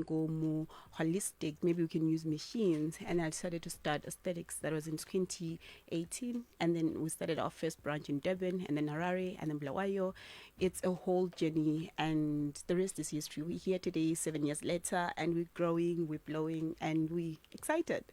go more holistic, maybe we can use machines. And I decided to start aesthetics. That was in 2018. And then we started our first branch in Durban, and then Harare, and then Bulawayo. It's a whole journey, and the rest is history. We're here today, 7 years later, and we're growing, we're blowing, and we're excited.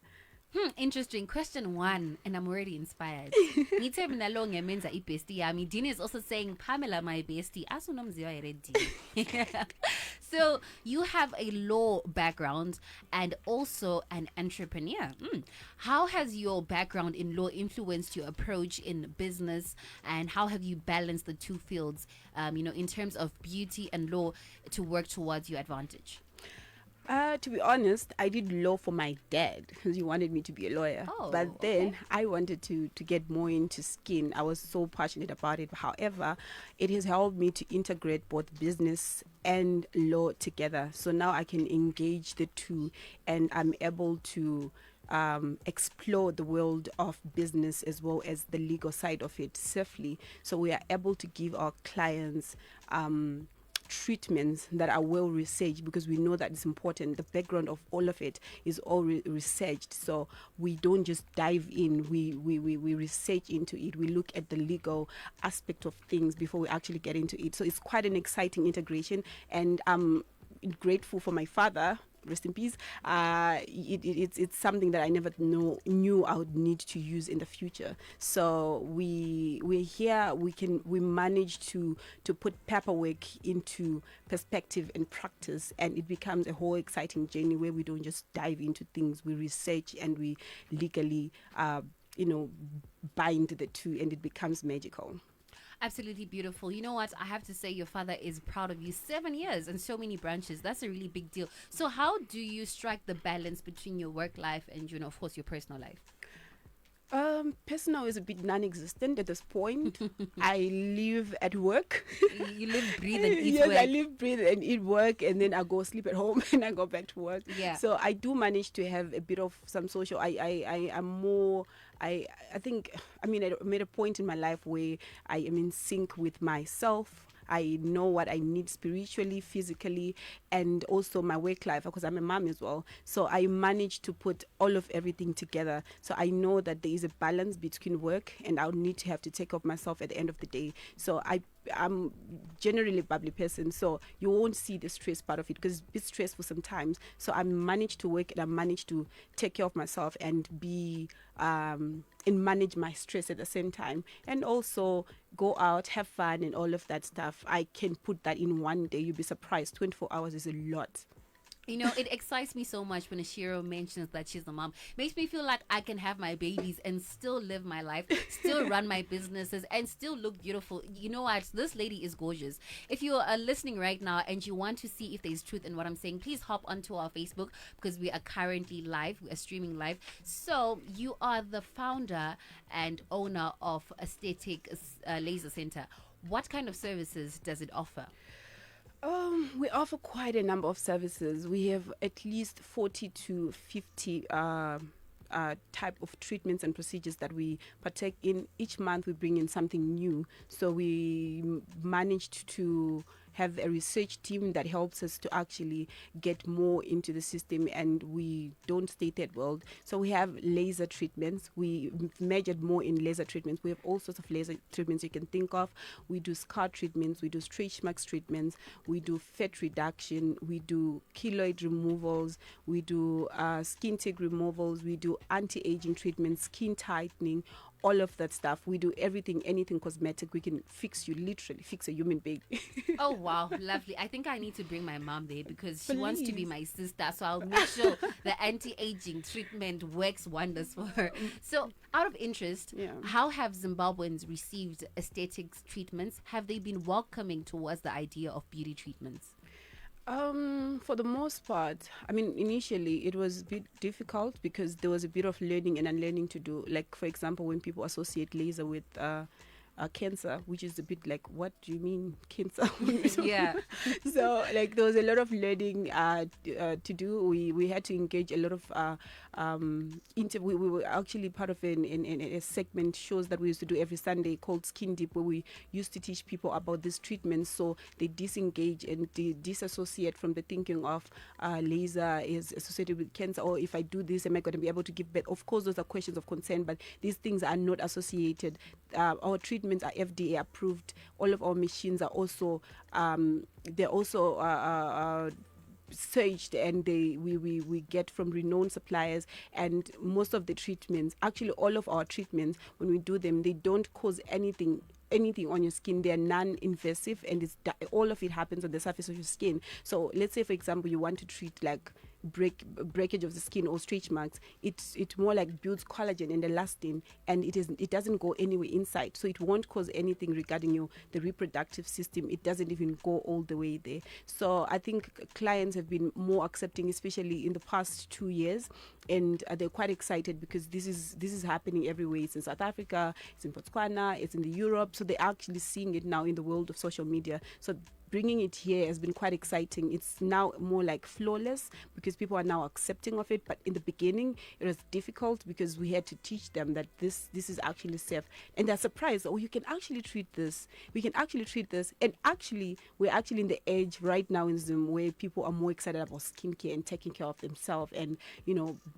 Interesting. Question one, and I'm already inspired. Ngithe mina lo ngemenza ibestie yami. Dina is also saying, Pamela, my bestie. Asunomziwa already. So you have a law background and also an entrepreneur. How has your background in law influenced your approach in business, and how have you balanced the two fields, in terms of beauty and law to work towards your advantage? To be honest, I did law for my dad because he wanted me to be a lawyer. Oh, but then okay. I wanted to get more into skin. I was so passionate about it. However, it has helped me to integrate both business and law together. So now I can engage the two, and I'm able to explore the world of business as well as the legal side of it safely. So we are able to give our clients treatments that are well researched, because we know that it's important. The background of all of it is all researched, so we don't just dive in. We research into it. We look at the legal aspect of things before we actually get into it. So it's quite an exciting integration, and I'm grateful for my father, rest in peace. It's something that I never knew I would need to use in the future. So we're here. We manage to put paperwork into perspective and practice, and it becomes a whole exciting journey where we don't just dive into things. We research and we legally bind the two, and it becomes magical. Absolutely beautiful. You know what? I have to say your father is proud of you. 7 years and so many branches. That's a really big deal. So how do you strike the balance between your work life and, of course, your personal life? Personal is a bit non-existent at this point. I live at work. You live, breathe, and eat yes, work. I live, breathe, and eat work, and then I go sleep at home, and I go back to work. Yeah. So I do manage to have a bit of some social. I am more. I think. I mean, I made a point in my life where I am in sync with myself. I know what I need spiritually, physically, and also my work life, because I'm a mom as well. So I manage to put all of everything together. So I know that there is a balance between work, and I'll need to have to take care of myself at the end of the day. So I'm generally a bubbly person, so you won't see the stress part of it, because it's a bit stressful sometimes. So I managed to work, and I managed to take care of myself and be and manage my stress at the same time, and also go out, have fun, and all of that stuff. I can put that in one day. You'll be surprised. 24 hours is a lot. It excites me so much when Ashiro mentions that she's a mom. Makes me feel like I can have my babies and still live my life, still run my businesses, and still look beautiful. You know what? This lady is gorgeous. If you are listening right now and you want to see if there's truth in what I'm saying, please hop onto our Facebook, because we are currently live. We are streaming live. So you are the founder and owner of Aesthetic Laser Center. What kind of services does it offer? We offer quite a number of services. We have at least 40 to 50 type of treatments and procedures that we partake in. Each month we bring in something new. So we managed to have a research team that helps us to actually get more into the system, and we don't stay that world. So we have laser treatments. We measured more in laser treatments. We have all sorts of laser treatments you can think of. We do scar treatments, we do stretch marks treatments, we do fat reduction, we do keloid removals, we do skin tag removals, we do anti-aging treatments, skin tightening, all of that stuff. We do everything, anything cosmetic. We can fix you, literally fix a human being. Oh, wow. Lovely. I think I need to bring my mom there, because she wants to be Please. my sister. So I'll make sure the anti-aging treatment works wonders for her. So out of interest, Yeah. how have Zimbabweans received aesthetics treatments? Have they been welcoming towards the idea of beauty treatments? For the most part, I mean, initially it was a bit difficult because there was a bit of learning and unlearning to do. Like, for example, when people associate laser with cancer, which is a bit like, what do you mean cancer? Yeah. So like there was a lot of learning to do. We had to engage a lot of we were actually part of a segment shows that we used to do every Sunday called Skin Deep, where we used to teach people about this treatment, so they disengage and they disassociate from the thinking of laser is associated with cancer, or if I do this, am I going to be able to give birth? Of course, those are questions of concern, but these things are not associated. Our treatments are FDA approved. All of our machines are also they're also searched, and we get from renowned suppliers. And most of the treatments, actually all of our treatments, when we do them, they don't cause anything on your skin. They're non-invasive, and all of it happens on the surface of your skin. So let's say, for example, you want to treat like breakage of the skin or stretch marks. It more like builds collagen and elastin, and it doesn't go anywhere inside, so it won't cause anything regarding the reproductive system. It doesn't even go all the way there. So I think clients have been more accepting, especially in the past 2 years, and they're quite excited because this is happening everywhere. It's in South Africa, it's in Botswana, it's in the Europe, so they're actually seeing it now in the world of social media. So bringing it here has been quite exciting. It's now more like flawless because people are now accepting of it. But in the beginning, it was difficult because we had to teach them that this is actually safe. And they're surprised, oh, you can actually treat this. We can actually treat this. And actually, we're actually in the age right now in Zoom where people are more excited about skincare and taking care of themselves and,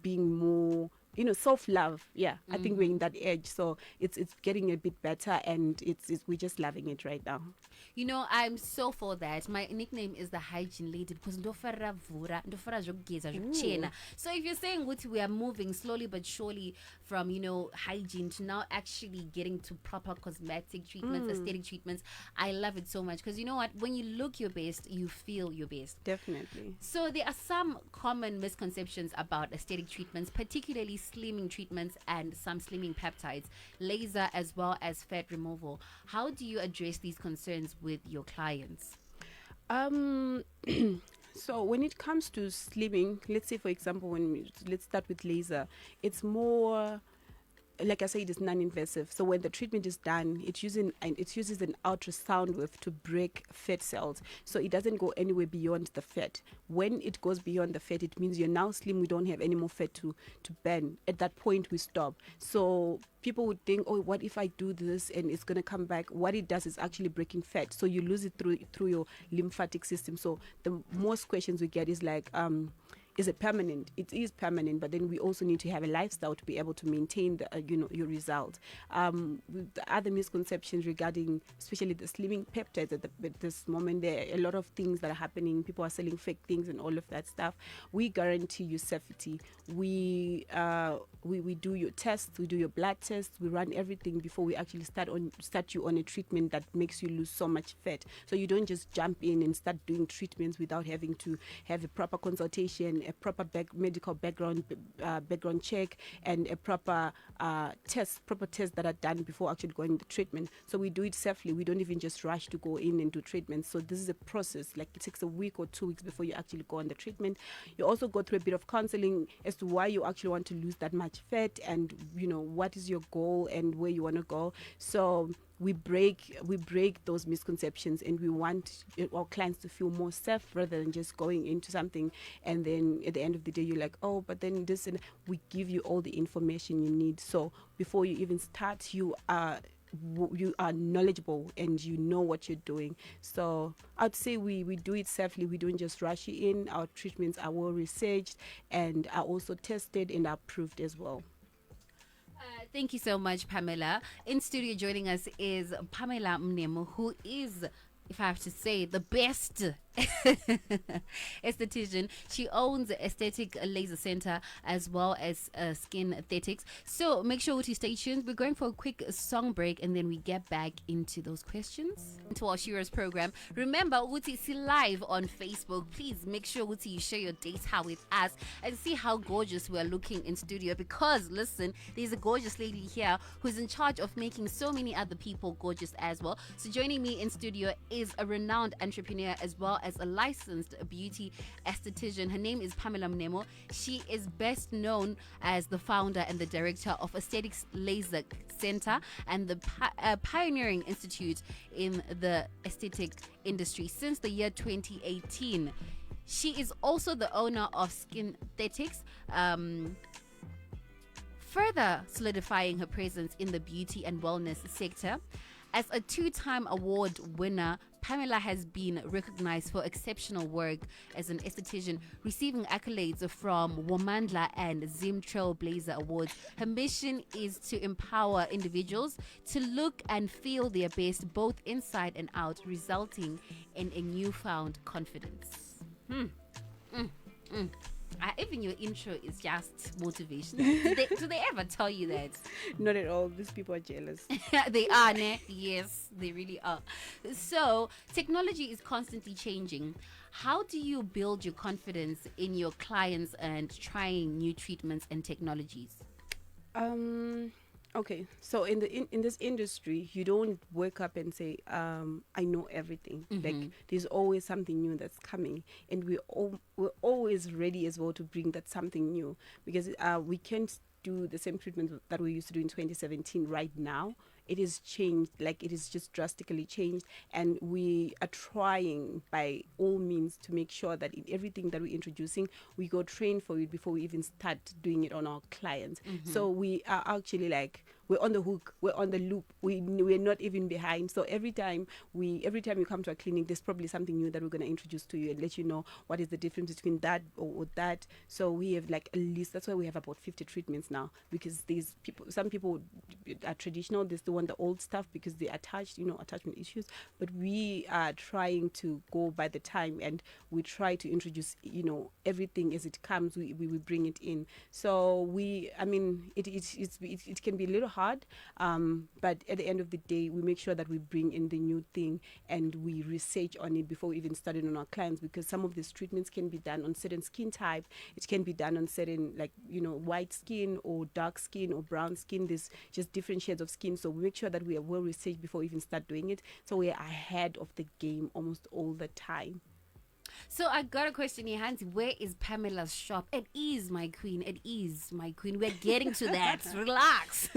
being more self-love. I think we're in that edge, so it's getting a bit better, and we're just loving it right now. I'm so for that. My nickname is the hygiene lady because ndofara vura, ndofara zokugeza zokuchena. So if you're saying we are moving slowly but surely from hygiene to now actually getting to proper cosmetic treatments, aesthetic treatments, I love it so much because you know what, when you look your best, you feel your best. Definitely. So there are some common misconceptions about aesthetic treatments, particularly slimming treatments and some slimming peptides, laser as well as fat removal. How do you address these concerns with your clients? So when it comes to slimming, let's say for example, let's start with laser. It's more, like I said, it's non-invasive. So when the treatment is done, it uses an ultrasound wave to break fat cells. So it doesn't go anywhere beyond the fat. When it goes beyond the fat, it means you're now slim. We don't have any more fat to burn. At that point, we stop. So people would think, oh, what if I do this and it's going to come back? What it does is actually breaking fat. So you lose it through your lymphatic system. So the most questions we get is like, is it permanent? It is permanent, but then we also need to have a lifestyle to be able to maintain your result. With the other misconceptions regarding, especially the slimming peptides at this moment, there are a lot of things that are happening. People are selling fake things and all of that stuff. We guarantee you safety. We do your tests, we do your blood tests, we run everything before we actually start you on a treatment that makes you lose so much fat. So you don't just jump in and start doing treatments without having to have a proper consultation, a proper medical background check, and a proper tests that are done before actually going into treatment. So we do it safely. We don't even just rush to go in and do treatment. So this is a process. Like it takes a week or 2 weeks before you actually go on the treatment. You also go through a bit of counseling as to why you actually want to lose that much fat, and what is your goal and where you want to go. So we break those misconceptions, and we want our clients to feel more safe rather than just going into something and then at the end of the day you're like, oh, but then this, and we give you all the information you need. So before you even start, you are knowledgeable and you know what you're doing. So I'd say we do it safely. We don't just rush you in. Our treatments are well researched and are also tested and approved as well. Thank you so much, Pamela. In studio joining us is Pamela Munemo, who is, if I have to say, the best aesthetician. She owns Aesthetic Laser Center as well as Skinthetics. So make sure to stay tuned. We're going for a quick song break and then we get back into those questions. To our Shira's program. Remember, Uti, see live on Facebook. Please make sure Uti, you share your data with us and see how gorgeous we are looking in studio, because listen, there's a gorgeous lady here who's in charge of making so many other people gorgeous as well. So joining me in studio is a renowned entrepreneur as well as as a licensed beauty aesthetician. Her name is Pamela Munemo. She is best known as the founder and the director of Aesthetics Laser Center and the pioneering institute in the aesthetic industry since the year 2018. She is also the owner of Skinthetics, further solidifying her presence in the beauty and wellness sector. As a 2-time award winner, Pamela has been recognized for exceptional work as an esthetician, receiving accolades from Womandla and Zim Trailblazer Awards. Her mission is to empower individuals to look and feel their best both inside and out, resulting in a newfound confidence. Even your intro is just motivational. Do they ever tell you that? Not at all. These people are jealous. They are, ne? Yes, they really are. So, technology is constantly changing. How do you build your confidence in your clients and trying new treatments and technologies? Okay, so in this industry, you don't wake up and say, I know everything. Like, there's always something new that's coming, and we're always ready as well to bring that something new, because we can't do the same treatment that we used to do in 2017 right now. It is changed, like it is just drastically changed, and we are trying by all means to make sure that in everything that we're introducing, we go train for it before we even start doing it on our clients. So we are actually like, we're on the hook, we're on the loop, we're not even behind. So every time you come to a clinic, there's probably something new that we're going to introduce to you and let you know what is the difference between that or that. So we have like a list. That's why we have about 50 treatments now, because these people, some people are traditional, they still want the old stuff because they attached, attachment issues. But we are trying to go by the time, and we try to introduce, everything as it comes. We bring it in. So it can be a little hard, but at the end of the day, we make sure that we bring in the new thing and we research on it before we even start it on our clients, because some of these treatments can be done on certain skin type. It can be done on certain, white skin or dark skin or brown skin. There's just different shades of skin. So we make sure that we are well researched before we even start doing it. So we are ahead of the game almost all the time. So I got a question here, Hansi. Where is Pamela's shop? It is, my queen. It is, my queen. We're getting to that. Relax.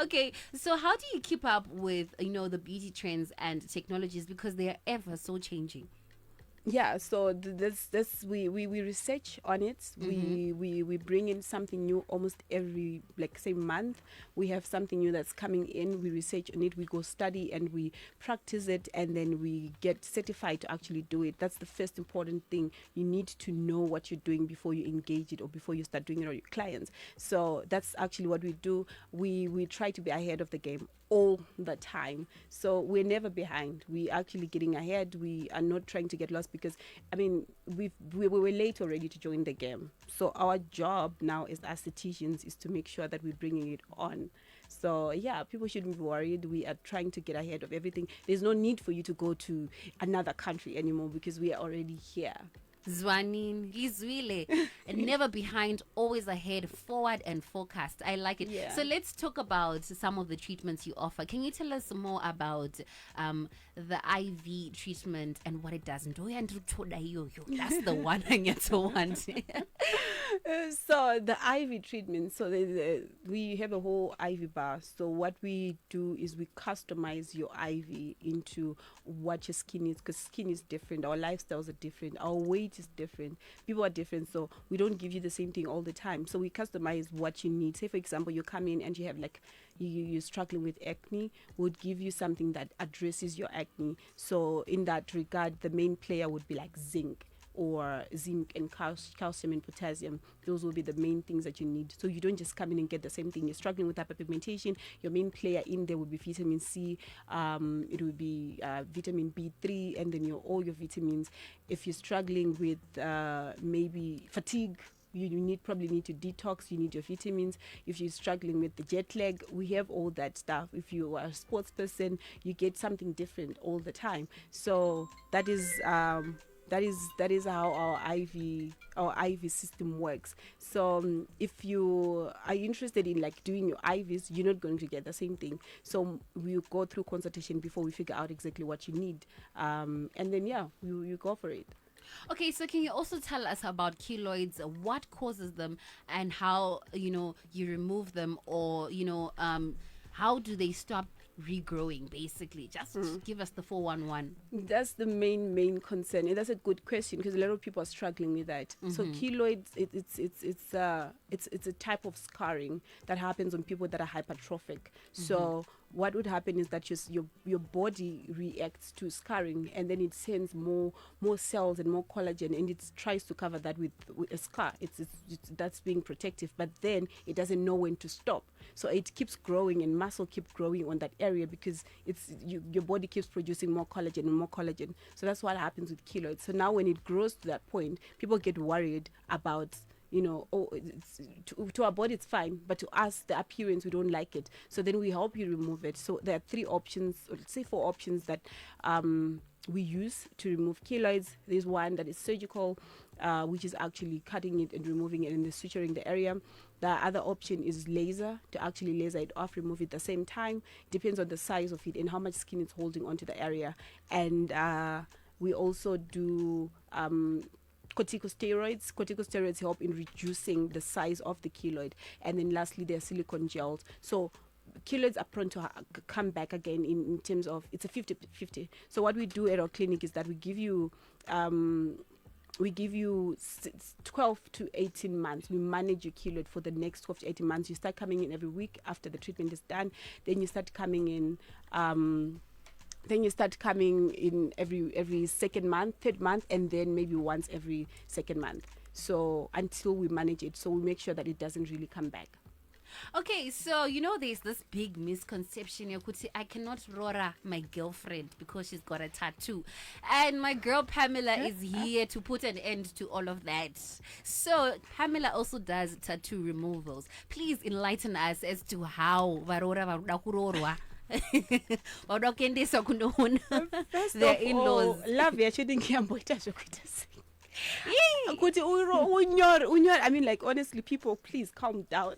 Okay. So how do you keep up with, the beauty trends and technologies, because they are ever so changing? Yeah, so we research on it. We bring in something new almost every month. We have something new that's coming in. We research on it. We go study and we practice it, and then we get certified to actually do it. That's the first important thing. You need to know what you're doing before you engage it or before you start doing it on your clients. So that's actually what we do. We try to be ahead of the game all the time. So we're never behind. We're actually getting ahead. We are not trying to get lost, because we were late already to join the game. So our job now as aestheticians is to make sure that we're bringing it on. So yeah, people shouldn't be worried. We are trying to get ahead of everything. There's no need for you to go to another country anymore, because we are already here. Zwanin, Lizwile, and never behind, always ahead, forward and forecast. I like it. Yeah. So let's talk about some of the treatments you offer. Can you tell us more about the IV treatment and what it does? That's the one I get to want. So the IV treatment, we have a whole IV bar. So what we do is we customize your IV into what your skin is, because skin is different, our lifestyles are different, our weight is different, people are different, so we don't give you the same thing all the time. So we customize what you need. Say for example, you come in and you have you're struggling with acne, would give you something that addresses your acne. So in that regard, the main player would be like zinc and calcium and potassium. Those will be the main things that you need. So you don't just come in and get the same thing. You're struggling with hyperpigmentation, your main player in there would be vitamin C, it would be vitamin B3, and then all your vitamins. If you're struggling with maybe fatigue, you probably need to detox, you need your vitamins. If you're struggling with the jet lag, we have all that stuff. If you are a sports person, you get something different all the time. So that is that is how our IV system works. So if you are interested in like doing your IVs, you're not going to get the same thing. So we'll go through consultation before we figure out exactly what you need, and then you go for it. Okay, so can you also tell us about keloids, what causes them, and how, you remove them, or, how do they stop regrowing, basically? Just give us the 411. That's the main concern, and that's a good question because a lot of people are struggling with that. So keloids, it's a type of scarring that happens on people that are hypertrophic. So what would happen is that your body reacts to scarring, and then it sends more cells and more collagen, and it tries to cover that with a scar. It's that's being protective, but then it doesn't know when to stop. So it keeps growing, and muscle keeps growing on that area because your body keeps producing more collagen and more collagen. So that's what happens with keloids. So now when it grows to that point, people get worried about, to our body it's fine, but to us the appearance, we don't like it. So then we help you remove it. So there are 3 options, or let's say 4 options that we use to remove keloids. There's one that is surgical, which is actually cutting it and removing it and then suturing the area. The other option is laser, to actually laser it off, remove it at the same time. Depends on the size of it and how much skin it's holding onto the area. And we also do corticosteroids. Corticosteroids help in reducing the size of the keloid. And then lastly, there are silicone gels. So keloids are prone to come back again in terms of, it's a 50-50. So what we do at our clinic is that we give you 12 to 18 months. We manage your keloid for the next 12 to 18 months. You start coming in every week after the treatment is done. Then you start coming in every second month, third month, and then maybe once every second month. So until we manage it, so we make sure that it doesn't really come back. Okay, so there's this big misconception. You could say, I cannot rora my girlfriend because she's got a tattoo. And my girl Pamela is here to put an end to all of that. So Pamela also does tattoo removals. Please enlighten us as to how varora varorwa. Their in-laws. Love ya shouldn't I mean, like, honestly, people, please calm down.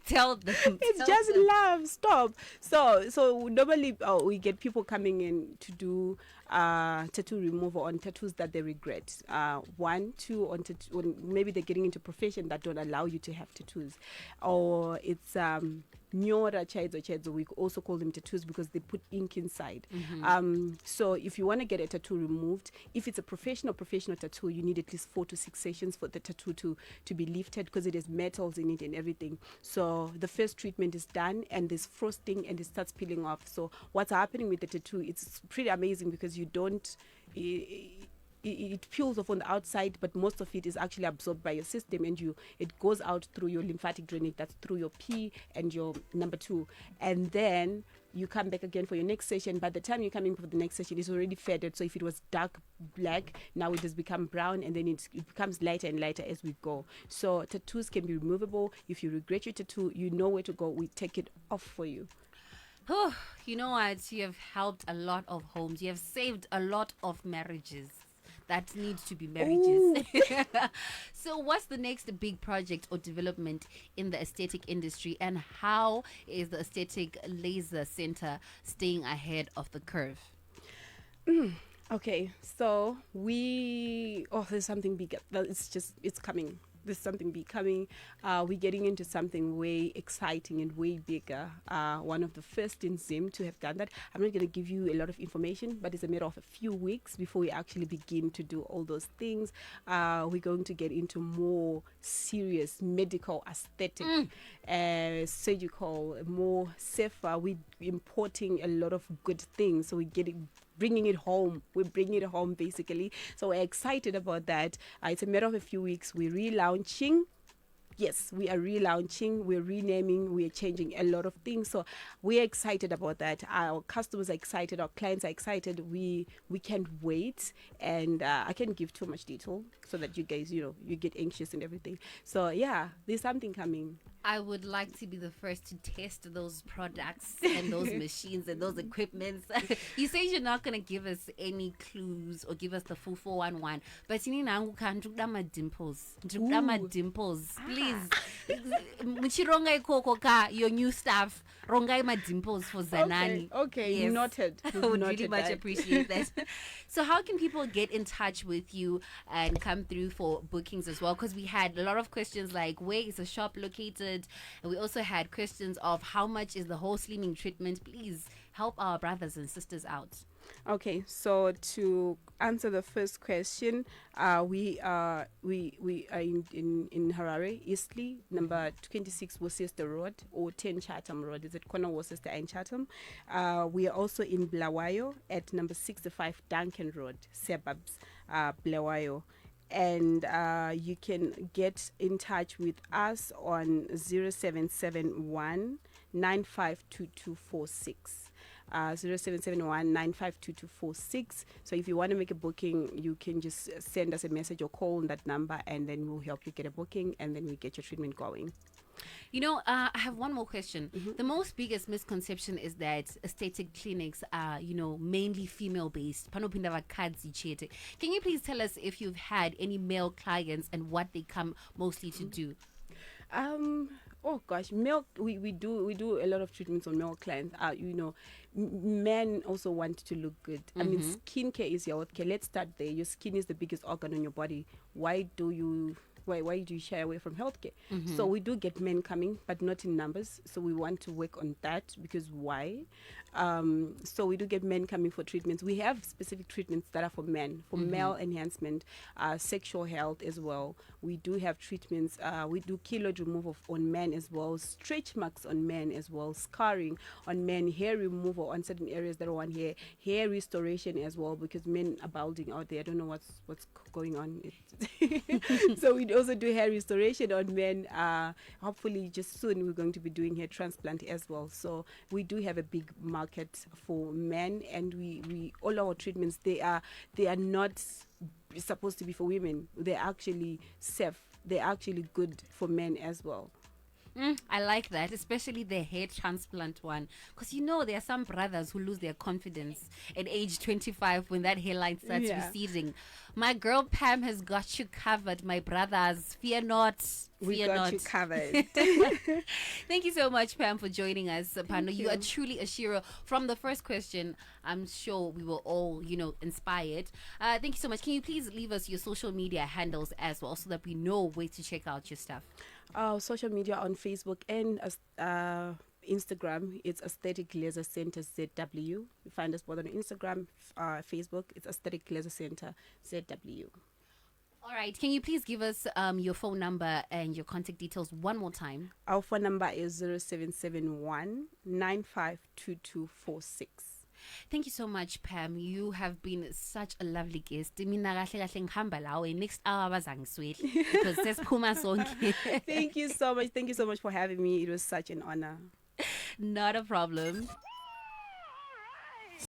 Tell them. It's just love. Stop. So normally we get people coming in to do tattoo removal on tattoos that they regret. 1, 2 on tattoo, or maybe they're getting into profession that don't allow you to have tattoos, or it's nyora chedzo, we also call them tattoos because they put ink inside. So if you want to get a tattoo removed, if it's a professional tattoo, you need at least 4 to 6 sessions for the tattoo to be lifted because it has metals in it and everything. So the first treatment is done and there's frosting and it starts peeling off. So what's happening with the tattoo, it's pretty amazing because you don't it peels off on the outside, but most of it is actually absorbed by your system, and it goes out through your lymphatic drainage. That's through your P and your number 2, and then you come back again for your next session. By the time you come in for the next session, it's already faded. So if it was dark black, now it has become brown, and then it becomes lighter and lighter as we go. So tattoos can be removable. If you regret your tattoo, you know where to go. We take it off for you. Oh, you know what? You have helped a lot of homes. You have saved a lot of marriages that need to be marriages. So what's the next big project or development in the aesthetic industry, and how is the Aesthetic Laser Center staying ahead of the curve? Okay, so there's something big. It's coming. There's something big coming. We're getting into something way exciting and way bigger. One of the first in Zim to have done that. I'm not going to give you a lot of information, but it's a matter of a few weeks before we actually begin to do all those things. We're going to get into more serious medical, aesthetic, surgical, more safer. We're importing a lot of good things, so bringing it home. We're bringing it home, basically. So we're excited about that. It's a matter of a few weeks. We're relaunching. Yes, we are relaunching. We're renaming. We're changing a lot of things. So we're excited about that. Our customers are excited. Our clients are excited. We can't wait. And I can't give too much detail so that you guys, you get anxious and everything. So yeah, there's something coming. I would like to be the first to test those products and those machines and those equipments. You say you're not going to give us any clues or give us the full 411, but you need my dimples. My dimples. Please. Muchironga ikoko ka your new stuff. Ronga my dimples for Zanani. Okay. Yes. Noted. I would really much appreciate that. So how can people get in touch with you and come through for bookings as well? Because we had a lot of questions like where is the shop located? And we also had questions of how much is the whole slimming treatment. Please help our brothers and sisters out. Okay, so to answer the first question, we are in Harare, Eastleigh, number 26 Worcester Road or 10 Chatham Road. Is it corner Worcester and Chatham? We are also in Blawayo at number 65 Duncan Road, suburbs, Blawayo. And you can get in touch with us on 0771 952246. 0771-952246. So if you want to make a booking, you can just send us a message or call on that number, and then we'll help you get a booking, and then we get your treatment going. You know, I have one more question. Mm-hmm. The most biggest misconception is that aesthetic clinics are, mainly female-based. Can you please tell us if you've had any male clients and what they come mostly to do? Oh gosh, male. We do a lot of treatments on male clients. Men also want to look good. Mm-hmm. I mean, skincare is your healthcare. Let's start there. Your skin is the biggest organ on your body. Why do you shy away from healthcare? Mm-hmm. So we do get men coming, but not in numbers. So we want to work on that, because why? So we do get men coming for treatments. We have specific treatments that are for men, for male enhancement, sexual health as well. We do have treatments. We do keloid removal on men as well, stretch marks on men as well, scarring on men, hair removal on certain areas that are on hair restoration as well, because men are balding out there. I don't know what's going on. So we also do hair restoration on men. Hopefully just soon we're going to be doing hair transplant as well. So we do have a big market for men, and we all our treatments, they are not supposed to be for women. They're actually safe. They're actually good for men as well. I like that, especially the hair transplant one, because there are some brothers who lose their confidence at age 25 when that hairline starts receding. My girl Pam has got you covered, my brothers. Fear not. We got you covered. Thank you so much, Pam, for joining us. Pano, you are truly a hero. From the first question, I'm sure we were all, inspired. Thank you so much. Can you please leave us your social media handles as well, so that we know where to check out your stuff? Social media on Facebook and Instagram, it's Aesthetic Laser Center ZW. You find us both on Instagram, Facebook. It's Aesthetic Laser Center ZW. All right. Can you please give us your phone number and your contact details one more time? Our phone number is 0771 952246. Thank you so much, Pam. You have been such a lovely guest. Next hour because Thank you so much. Thank you so much for having me. It was such an honor. Not a problem.